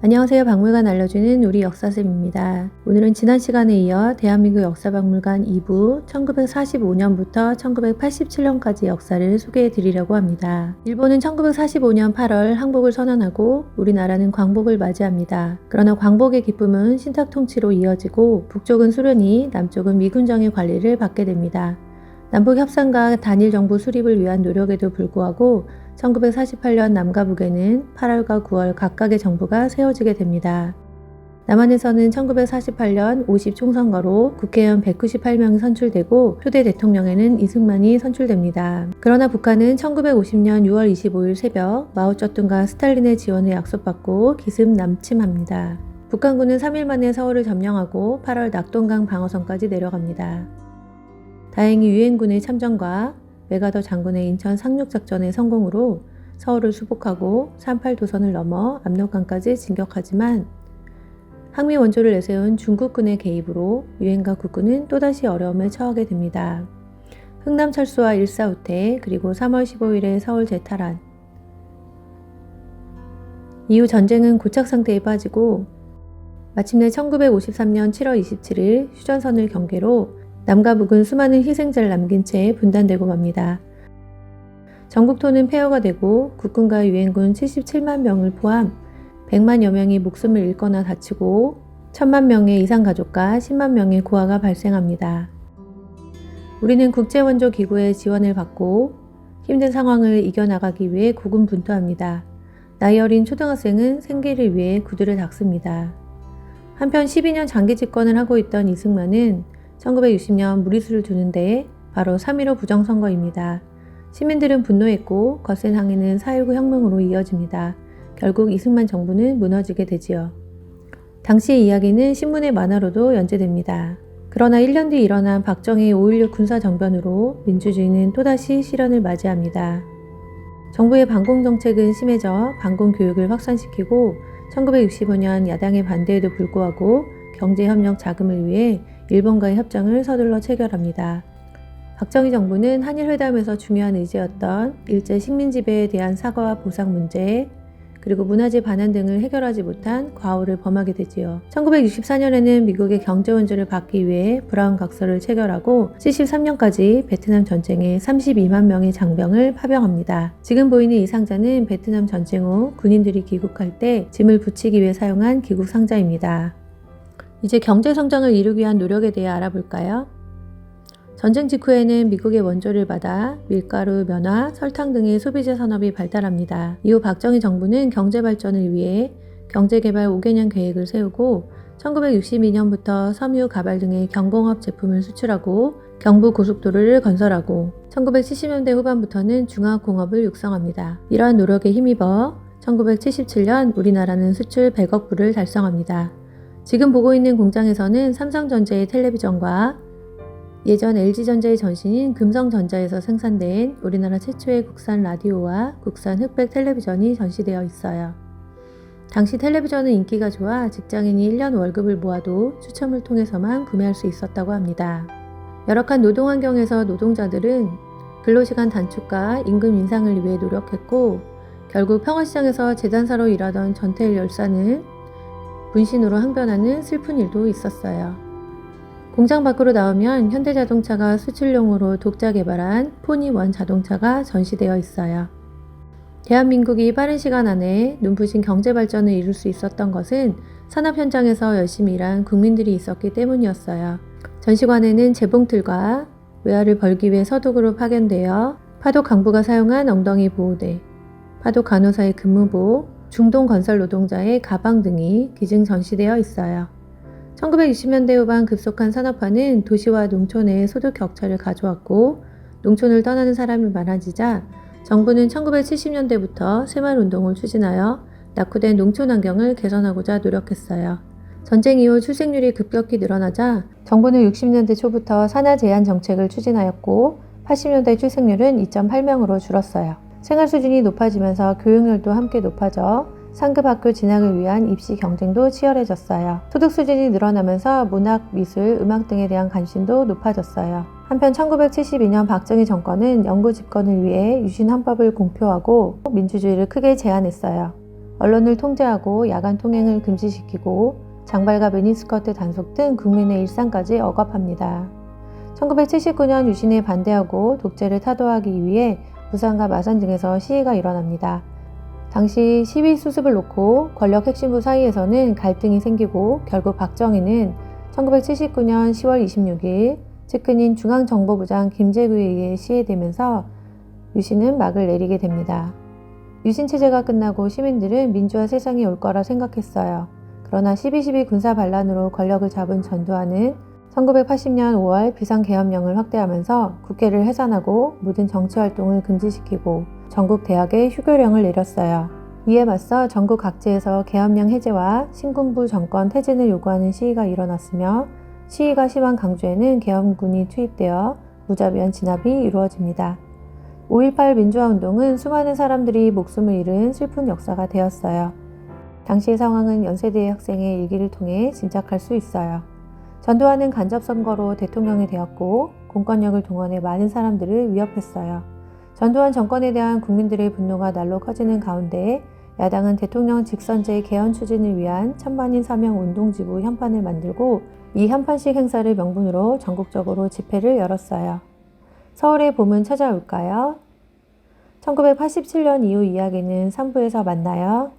안녕하세요. 박물관 알려주는 우리 역사쌤입니다. 오늘은 지난 시간에 이어 대한민국 역사박물관 2부 1945년부터 1987년까지 역사를 소개해 드리려고 합니다. 일본은 1945년 8월 항복을 선언하고 우리나라는 광복을 맞이합니다. 그러나 광복의 기쁨은 신탁 통치로 이어지고 북쪽은 소련이, 남쪽은 미군정의 관리를 받게 됩니다. 남북 협상과 단일 정부 수립을 위한 노력에도 불구하고 1948년 남과 북에는 8월과 9월 각각의 정부가 세워지게 됩니다. 남한에서는 1948년 50총선거로 국회의원 198명이 선출되고 초대 대통령에는 이승만이 선출됩니다. 그러나 북한은 1950년 6월 25일 새벽 마오쩌둥과 스탈린의 지원을 약속받고 기습 남침합니다. 북한군은 3일 만에 서울을 점령하고 8월 낙동강 방어선까지 내려갑니다. 다행히 유엔군의 참전과 메가더 장군의 인천 상륙작전의 성공으로 서울을 수복하고 38도선을 넘어 압록강까지 진격하지만 항미 원조를 내세운 중국군의 개입으로 유엔과 국군은 또다시 어려움에 처하게 됩니다. 흥남철수와 일사후퇴 그리고 3월 15일에 서울 재탈환 이후 전쟁은 고착 상태에 빠지고 마침내 1953년 7월 27일 휴전선을 경계로 남과 북은 수많은 희생자를 남긴 채 분단되고 맙니다. 전국토는 폐허가 되고 국군과 유엔군 77만 명을 포함 100만여 명이 목숨을 잃거나 다치고 1000만 명의 이상 가족과 10만 명의 고아가 발생합니다. 우리는 국제원조기구의 지원을 받고 힘든 상황을 이겨나가기 위해 고군분투합니다. 나이 어린 초등학생은 생계를 위해 구두를 닦습니다. 한편 12년 장기 집권을 하고 있던 이승만은 1960년 무리수를 두는 데에 바로 3.15 부정선거입니다. 시민들은 분노했고 거센 항의는 4.19 혁명으로 이어집니다. 결국 이승만 정부는 무너지게 되지요. 당시의 이야기는 신문의 만화로도 연재됩니다. 그러나 1년 뒤 일어난 박정희 5.16 군사정변으로 민주주의는 또다시 시련을 맞이합니다. 정부의 반공정책은 심해져 반공교육을 확산시키고 1965년 야당의 반대에도 불구하고 경제협력 자금을 위해 일본과의 협정을 서둘러 체결합니다. 박정희 정부는 한일회담에서 중요한 의제였던 일제 식민지배에 대한 사과와 보상 문제, 그리고 문화재 반환 등을 해결하지 못한 과오를 범하게 되지요. 1964년에는 미국의 경제 원조를 받기 위해 브라운 각서를 체결하고 73년까지 베트남 전쟁에 32만 명의 장병을 파병합니다. 지금 보이는 이 상자는 베트남 전쟁 후 군인들이 귀국할 때 짐을 붙이기 위해 사용한 귀국 상자입니다. 이제 경제 성장을 이루기 위한 노력에 대해 알아볼까요? 전쟁 직후에는 미국의 원조를 받아 밀가루, 면화, 설탕 등의 소비재 산업이 발달합니다. 이후 박정희 정부는 경제 발전을 위해 경제개발 5개년 계획을 세우고 1962년부터 섬유, 가발 등의 경공업 제품을 수출하고 경부고속도로를 건설하고 1970년대 후반부터는 중화공업을 육성합니다. 이러한 노력에 힘입어 1977년 우리나라는 수출 100억 불을 달성합니다. 지금 보고 있는 공장에서는 삼성전자의 텔레비전과 예전 LG전자의 전신인 금성전자에서 생산된 우리나라 최초의 국산 라디오와 국산 흑백 텔레비전이 전시되어 있어요. 당시 텔레비전은 인기가 좋아 직장인이 1년 월급을 모아도 추첨을 통해서만 구매할 수 있었다고 합니다. 열악한 노동환경에서 노동자들은 근로시간 단축과 임금 인상을 위해 노력했고 결국 평화시장에서 재단사로 일하던 전태일 열사는 분신으로 항변하는 슬픈 일도 있었어요. 공장 밖으로 나오면 현대자동차가 수출용으로 독자 개발한 포니1 자동차가 전시되어 있어요. 대한민국이 빠른 시간 안에 눈부신 경제 발전을 이룰 수 있었던 것은 산업 현장에서 열심히 일한 국민들이 있었기 때문이었어요. 전시관에는 재봉틀과 외화를 벌기 위해 서독으로 파견되어 파독 강부가 사용한 엉덩이 보호대, 파독 간호사의 근무복, 중동 건설 노동자의 가방 등이 기증 전시되어 있어요. 1960년대 후반 급속한 산업화는 도시와 농촌의 소득 격차를 가져왔고 농촌을 떠나는 사람이 많아지자 정부는 1970년대부터 새마을운동을 추진하여 낙후된 농촌 환경을 개선하고자 노력했어요. 전쟁 이후 출생률이 급격히 늘어나자 정부는 60년대 초부터 산하 제한 정책을 추진하였고 80년대 출생률은 2.8명으로 줄었어요. 생활 수준이 높아지면서 교육열도 함께 높아져 상급 학교 진학을 위한 입시 경쟁도 치열해졌어요. 소득 수준이 늘어나면서 문학, 미술, 음악 등에 대한 관심도 높아졌어요. 한편 1972년 박정희 정권은 영구 집권을 위해 유신 헌법을 공표하고 민주주의를 크게 제한했어요. 언론을 통제하고 야간 통행을 금지시키고 장발과 미니스커트 단속 등 국민의 일상까지 억압합니다. 1979년 유신에 반대하고 독재를 타도하기 위해 부산과 마산 등에서 시위가 일어납니다. 당시 시위 수습을 놓고 권력 핵심부 사이에서는 갈등이 생기고 결국 박정희는 1979년 10월 26일 측근인 중앙정보부장 김재규에 의해 시해되면서 유신은 막을 내리게 됩니다. 유신 체제가 끝나고 시민들은 민주화 세상이 올 거라 생각했어요. 그러나 12.12 군사 반란으로 권력을 잡은 전두환은 1980년 5월 비상계엄령을 확대하면서 국회를 해산하고 모든 정치활동을 금지시키고 전국 대학에 휴교령을 내렸어요. 이에 맞서 전국 각지에서 계엄령 해제와 신군부 정권 퇴진을 요구하는 시위가 일어났으며 시위가 심한 강주에는 계엄군이 투입되어 무자비한 진압이 이루어집니다. 5.18 민주화운동은 수많은 사람들이 목숨을 잃은 슬픈 역사가 되었어요. 당시의 상황은 연세대 학생의 일기를 통해 짐작할 수 있어요. 전두환은 간접선거로 대통령이 되었고 공권력을 동원해 많은 사람들을 위협했어요. 전두환 정권에 대한 국민들의 분노가 날로 커지는 가운데 야당은 대통령 직선제 개헌 추진을 위한 천만인 사명 운동지구 현판을 만들고 이 현판식 행사를 명분으로 전국적으로 집회를 열었어요. 서울의 봄은 찾아올까요? 1987년 이후 이야기는 3부에서 만나요.